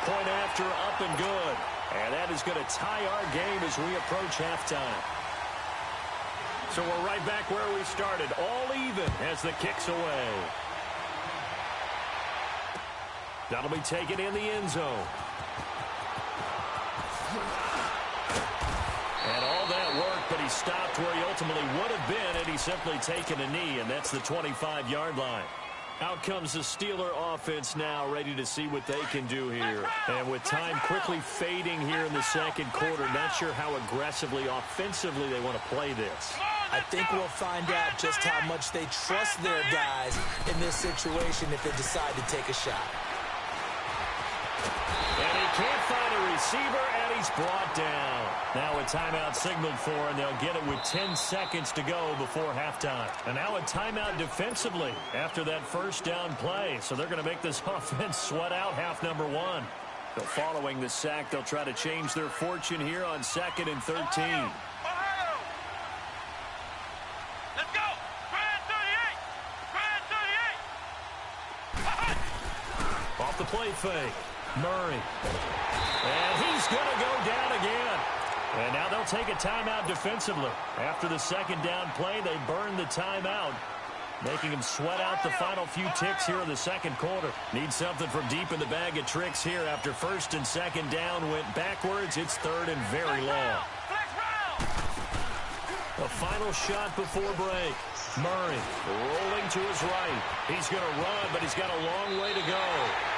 Point after, up and good. And that is going to tie our game as we approach halftime. So we're right back where we started, all even as the kick's away. That'll be taken in the end zone. And all that work, but he stopped where he ultimately would have been, and he's simply taken a knee, and that's the 25-yard line. Out comes the Steeler offense now, ready to see what they can do here. And with time quickly fading here in the second quarter, not sure how aggressively, offensively they want to play this. I think we'll find out just how much they trust their guys in this situation if they decide to take a shot. And he can't find a receiver, and he's brought down. Now a timeout signaled for, and they'll get it with 10 seconds to go before halftime. And now a timeout defensively after that first down play. So they're going to make this offense sweat out half number one. So following the sack, they'll try to change their fortune here on 2nd and 13. Ohio! Let's go! Grand 38! Off the play fake. Murray. And he's going to go down again. And now they'll take a timeout defensively. After the second down play, they burn the timeout, making him sweat out the final few ticks here in the second quarter. Need something from deep in the bag of tricks here after first and second down went backwards. It's third and very long. A final shot before break. Murray rolling to his right. He's going to run, but he's got a long way to go.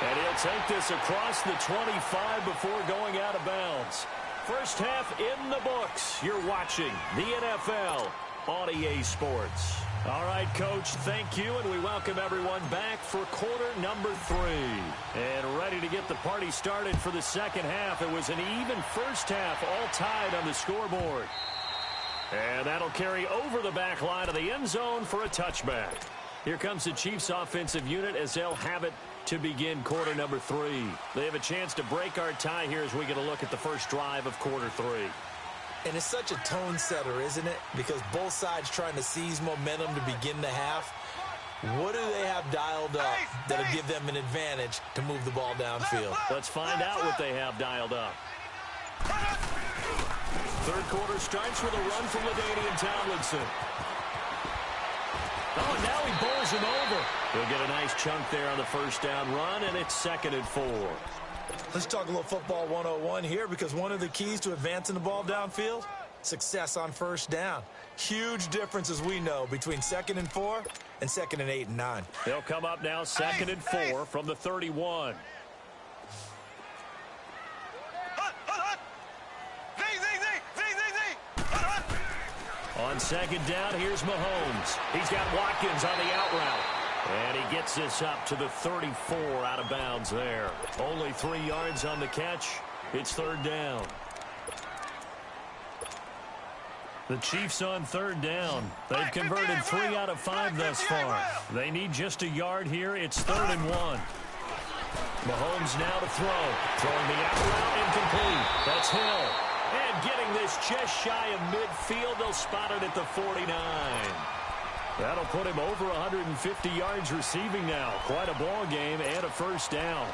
And he'll take this across the 25 before going out of bounds. First half in the books. You're watching the NFL on EA Sports. All right, Coach, thank you, and we welcome everyone back for quarter number 3. And ready to get the party started for the second half. It was an even first half, all tied on the scoreboard. And that'll carry over the back line of the end zone for a touchback. Here comes the Chiefs offensive unit as they'll have it to begin quarter number 3. They have a chance to break our tie here as we get a look at the first drive of quarter 3. And it's such a tone setter, isn't it? Because both sides trying to seize momentum to begin the half. What do they have dialed up that'll give them an advantage to move the ball downfield? Let's find out what they have dialed up. Third quarter starts with a run from LaDainian Tomlinson. Oh, and now he bowls him over. He'll get a nice chunk there on the first down run, and it's 2nd and 4. Let's talk a little football 101 here, because one of the keys to advancing the ball downfield, success on first down. Huge difference, as we know, between 2nd and 4 and 2nd and 8 and 9. They'll come up now 2nd and 4 from the 31. On second down, here's Mahomes. He's got Watkins on the out route. And he gets this up to the 34 out of bounds there. Only 3 yards on the catch. It's third down. The Chiefs on third down. They've converted 3 out of 5 thus far. They need just a yard here. It's 3rd and 1. Mahomes now to throw. Throwing the out route, incomplete. That's Hill. And getting this just shy of midfield, they'll spot it at the 49. That'll put him over 150 yards receiving now. Quite a ball game and a first down.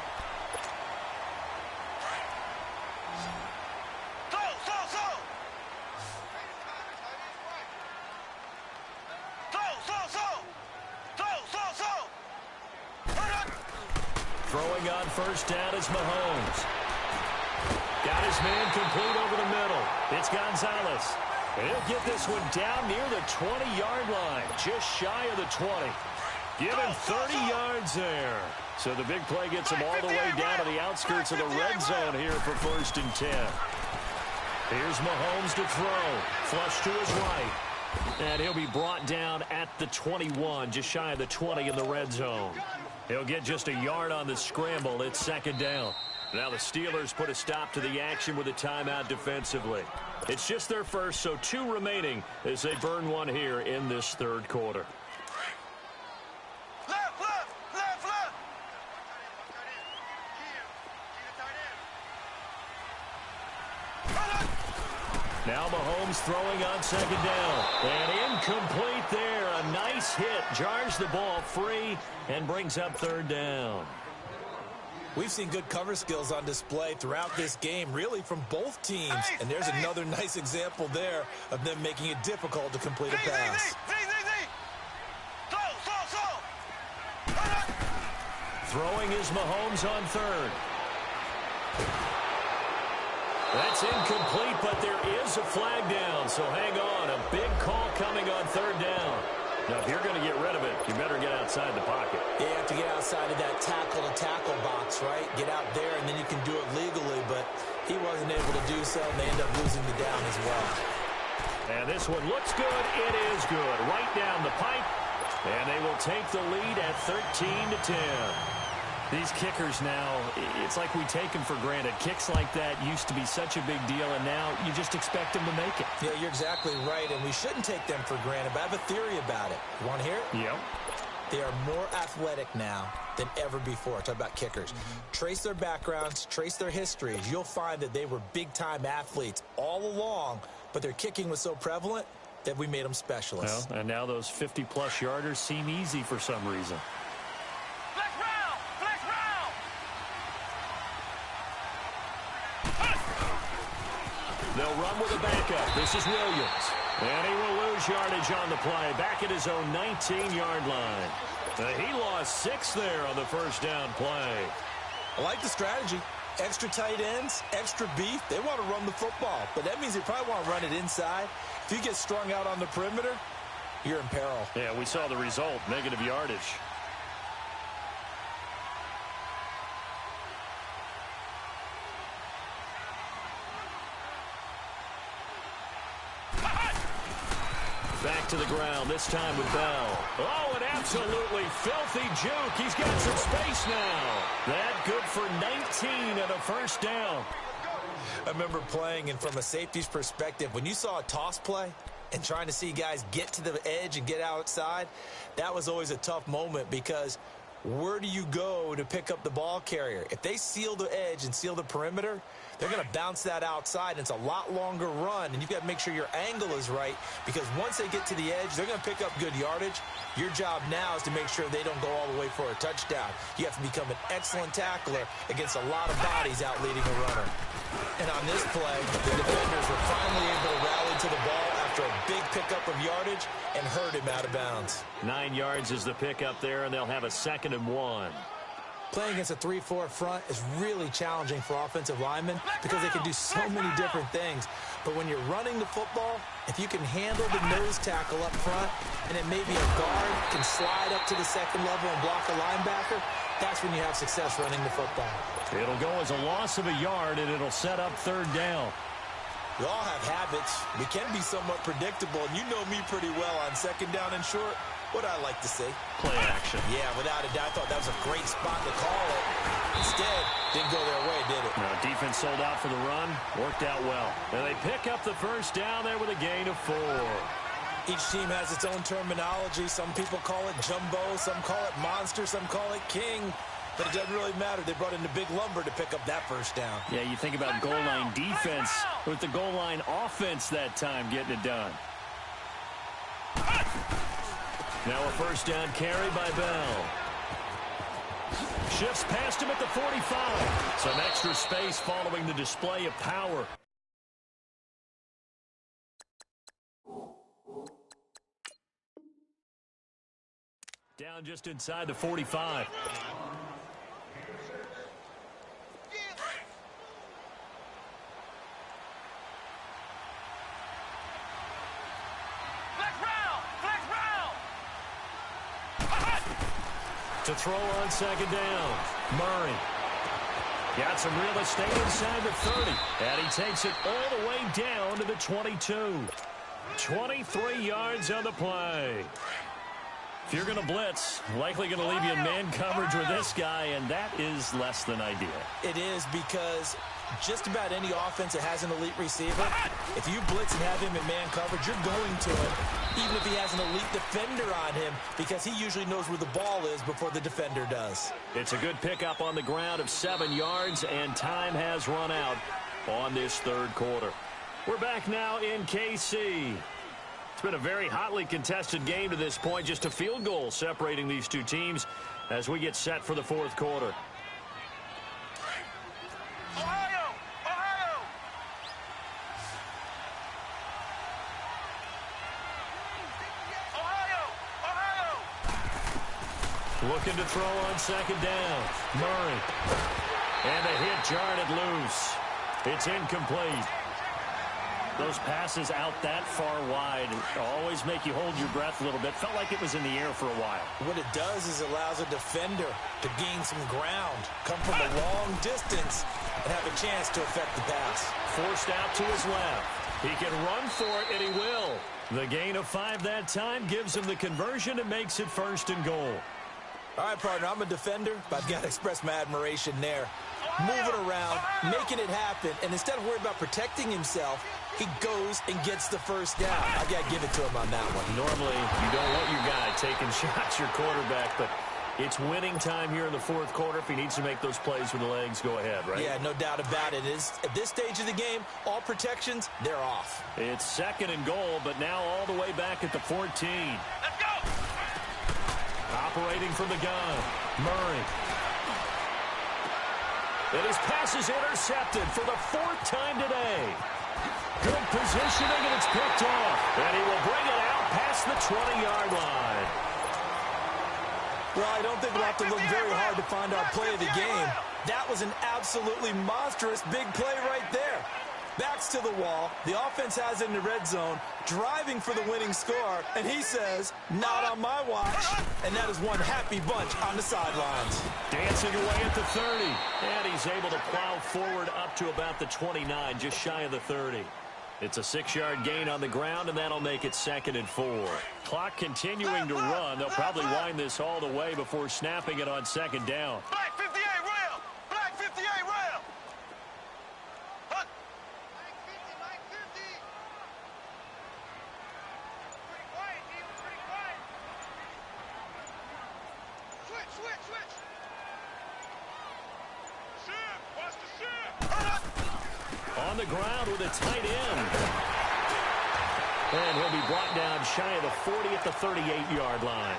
Throwing on first down is Mahomes. Got his man complete over the middle. It's Gonzalez. And he'll get this one down near the 20-yard line, just shy of the 20. Give him 30 yards there. So the big play gets him all the way down to the outskirts of the red zone here for 1st and 10. Here's Mahomes to throw. Flush to his right. And he'll be brought down at the 21, just shy of the 20 in the red zone. He'll get just a yard on the scramble. It's 2nd down. Now the Steelers put a stop to the action with a timeout defensively. It's just their first, so 2 remaining as they burn one here in this third quarter. Left. Now Mahomes throwing on second down. And incomplete there. A nice hit. Jars the ball free and brings up third down. We've seen good cover skills on display throughout this game, really from both teams. And there's another nice example there of them making it difficult to complete a pass. Throwing is Mahomes on third. That's incomplete, but there is a flag down, so hang on. A big call coming on third down. Now, if you're going to get rid of it, you better get outside the pocket. You have to get outside of that tackle-to-tackle box, right? Get out there, and then you can do it legally, but he wasn't able to do so, and they end up losing the down as well. And this one looks good. It is good. Right down the pipe, and they will take the lead at 13-10. These kickers now, it's like we take them for granted. Kicks like that used to be such a big deal, and now you just expect them to make it. Yeah, you're exactly right, and we shouldn't take them for granted, but I have a theory about it. You want to hear it? Yep. They are more athletic now than ever before. Talk about kickers. Trace their backgrounds, trace their histories. You'll find that they were big-time athletes all along, but their kicking was so prevalent that we made them specialists. Well, and now those 50-plus yarders seem easy for some reason. They'll run with a backup. This is Williams. And he will lose yardage on the play. Back at his own 19-yard line. He lost 6 there on the first down play. I like the strategy. Extra tight ends, extra beef. They want to run the football. But that means they probably want to run it inside. If you get strung out on the perimeter, you're in peril. Yeah, we saw the result. Negative yardage. Back to the ground, this time with Bell. Oh, an absolutely filthy juke. He's got some space now. That good for 19 and a first down. I remember playing, and from a safety's perspective, when you saw a toss play and trying to see guys get to the edge and get outside, that was always a tough moment because where do you go to pick up the ball carrier? If they seal the edge and seal the perimeter, they're going to bounce that outside, and it's a lot longer run, and you've got to make sure your angle is right because once they get to the edge, they're going to pick up good yardage. Your job now is to make sure they don't go all the way for a touchdown. You have to become an excellent tackler against a lot of bodies out leading a runner. And on this play, the defenders were finally able to rally to the ball after a big pickup of yardage and hurt him out of bounds. 9 yards is the pickup there, and they'll have a 2nd and 1. Playing against a 3-4 front is really challenging for offensive linemen because they can do so many different things. But when you're running the football, if you can handle the nose tackle up front and then maybe a guard can slide up to the second level and block a linebacker, that's when you have success running the football. It'll go as a loss of a yard, and it'll set up third down. We all have habits. We can be somewhat predictable, and you know me pretty well on second down and short. What I like to see. Play action. Yeah, without a doubt. I thought that was a great spot to call it. Instead, didn't go their way, did it? No, defense sold out for the run. Worked out well. And they pick up the first down there with a gain of 4. Each team has its own terminology. Some people call it jumbo. Some call it monster. Some call it king. But it doesn't really matter. They brought in the big lumber to pick up that first down. Yeah, you think about goal line defense with the goal line offense that time getting it done. Now a first down carry by Bell. Shifts past him at the 45. Some extra space following the display of power. Down just inside the 45. To throw on second down. Murray. Got some real estate inside the 30. And he takes it all the way down to the 22. 23 yards on the play. If you're going to blitz, likely going to leave you in man coverage with this guy, and that is less than ideal. It is because just about any offense that has an elite receiver, if you blitz and have him in man coverage, you're going to him, even if he has an elite defender on him, because he usually knows where the ball is before the defender does. It's a good pickup on the ground of 7 yards, and time has run out on this third quarter. We're back now in KC. It's been a very hotly contested game to this point. Just a field goal separating these two teams as we get set for the fourth quarter. Looking to throw on second down. Murray. And a hit jarred it loose. It's incomplete. Those passes out that far wide always make you hold your breath a little bit. Felt like it was in the air for a while. What it does is allows a defender to gain some ground, come from a long distance, and have a chance to affect the pass. Forced out to his left. He can run for it, and he will. The gain of 5 that time gives him the conversion and makes it 1st and goal. All right, partner, I'm a defender, but I've got to express my admiration there. Moving around, making it happen, and instead of worrying about protecting himself, he goes and gets the first down. I got to give it to him on that one. Normally, you don't want your guy taking shots, your quarterback, but it's winning time here in the fourth quarter. If he needs to make those plays with the legs, go ahead, right? Yeah, no doubt about it. At this stage of the game, all protections, they're off. It's 2nd and goal, but now all the way back at the 14. Let's go! Operating from the gun, Murray. And his pass is intercepted for the 4th time today. Good positioning, and it's picked off. And he will bring it out past the 20-yard line. Well, I don't think we'll have to look very hard to find our play of the game. That was an absolutely monstrous big play right there. Backs to the wall. The offense has it in the red zone, driving for the winning score, and he says, not on my watch. And that is one happy bunch on the sidelines. Dancing away at the 30, and he's able to plow forward up to about the 29, just shy of the 30. It's a 6-yard gain on the ground, and that'll make it 2nd and 4. Clock continuing to run. They'll probably wind this all the way before snapping it on 2nd down. Black 58 rail! Black 58 rail! Huh? Black 50. Pretty quiet, team. Pretty quiet. Switch. Shift! Watch the shift! On the ground with a tight end. And he'll be brought down shy of the 40 at the 38-yard line.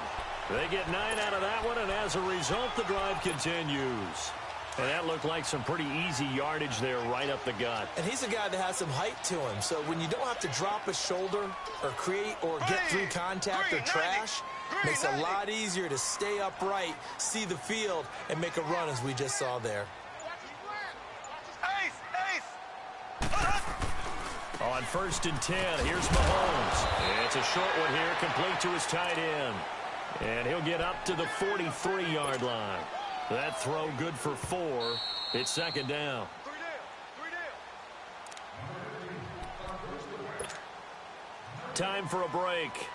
They get 9 out of that one, and as a result, the drive continues. And that looked like some pretty easy yardage there right up the gut. And he's a guy that has some height to him, so when you don't have to drop a shoulder or create or get through contact or trash, makes it a lot easier to stay upright, see the field, and make a run as we just saw there. On 1st and 10, here's Mahomes. It's a short one here, complete to his tight end. And he'll get up to the 43-yard line. That throw good for 4. It's 2nd down. Time for a break.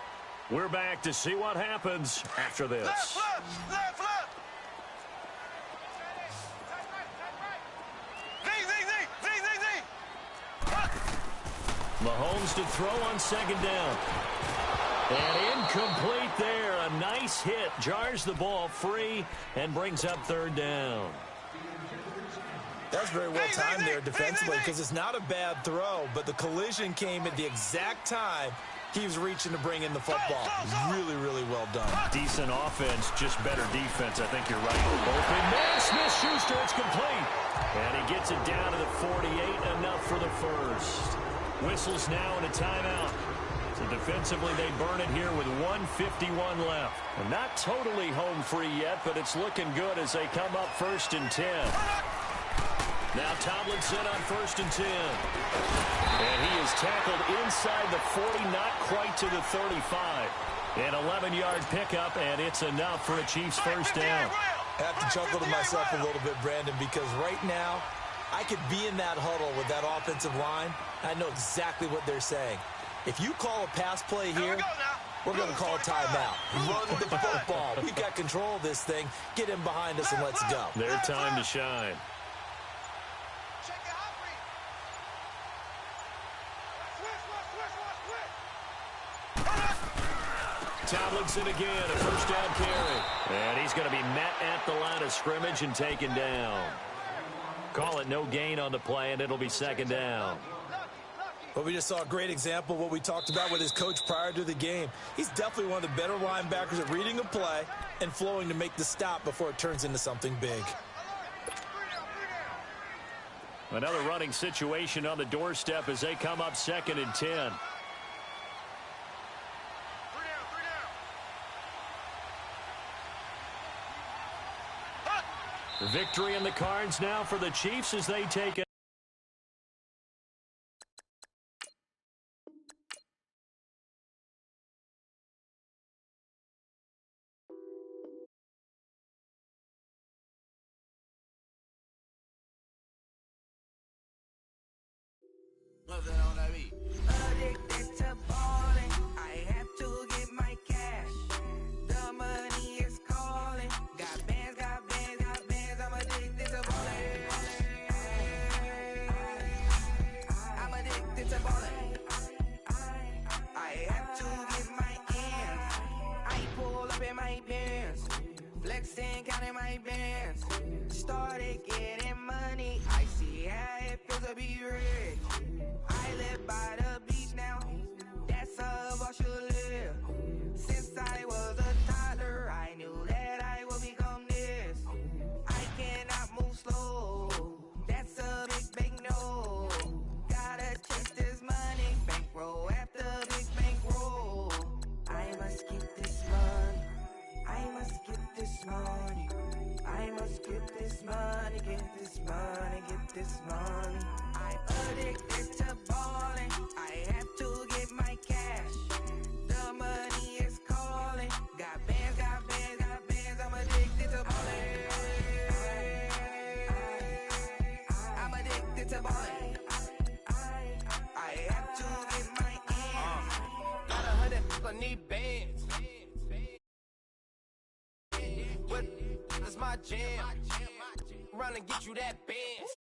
We're back to see what happens after this. Left. Mahomes to throw on 2nd down. And incomplete there. A nice hit. Jars the ball free and brings up 3rd down. That's very well timed there defensively because it's not a bad throw, but the collision came at the exact time he was reaching to bring in the football. Really, really well done. Decent offense, just better defense. I think you're right. Open man, Smith-Schuster, it's complete. And he gets it down to the 48, enough for the first. Whistles now in a timeout. So defensively, they burn it here with 1:51 left. And not totally home free yet, but it's looking good as they come up 1st and 10. Now Tomlinson on 1st and 10. And he is tackled inside the 40, not quite to the 35. An 11-yard pickup, and it's enough for a Chiefs first down. I have to chuckle to myself a little bit, Brandon, because right now, I could be in that huddle with that offensive line. I know exactly what they're saying. If you call a pass play here, we're going to call a timeout. Run the football. We've got control of this thing. Get him behind us and let's go. Their time to shine. Tomlinson again, a first down carry. And he's going to be met at the line of scrimmage and taken down. Call it no gain on the play, and it'll be 2nd down. Well, we just saw a great example of what we talked about with his coach prior to the game. He's definitely one of the better linebackers at reading a play and flowing to make the stop before it turns into something big. Another running situation on the doorstep as they come up 2nd and 10. Victory in the cards now for the Chiefs as they take it. Addicted to balling, I have to get my cash. The money is calling. Got bands, got bands, got bands. I'm addicted to balling. I'm addicted to balling. I have to get my ends. I pull up in my bands, flexing, counting my bands. Started getting money. I see how it feels to be rich. I live by the beach now, that's how I should live. Since I was a toddler, I knew that I would become this. I cannot move slow, that's a big no. Gotta chase this money, bankroll after big bankroll. I must get this money, I must get this money. I must get this money, get this money, get this money. I'm addicted to balling. I have to get my cash. The money is calling. Got bands, got bands, got bands. I'm addicted to balling. I'm addicted to balling. I have to get my ends. Got 100, I need bands. What is my jam? Run and get you that bands.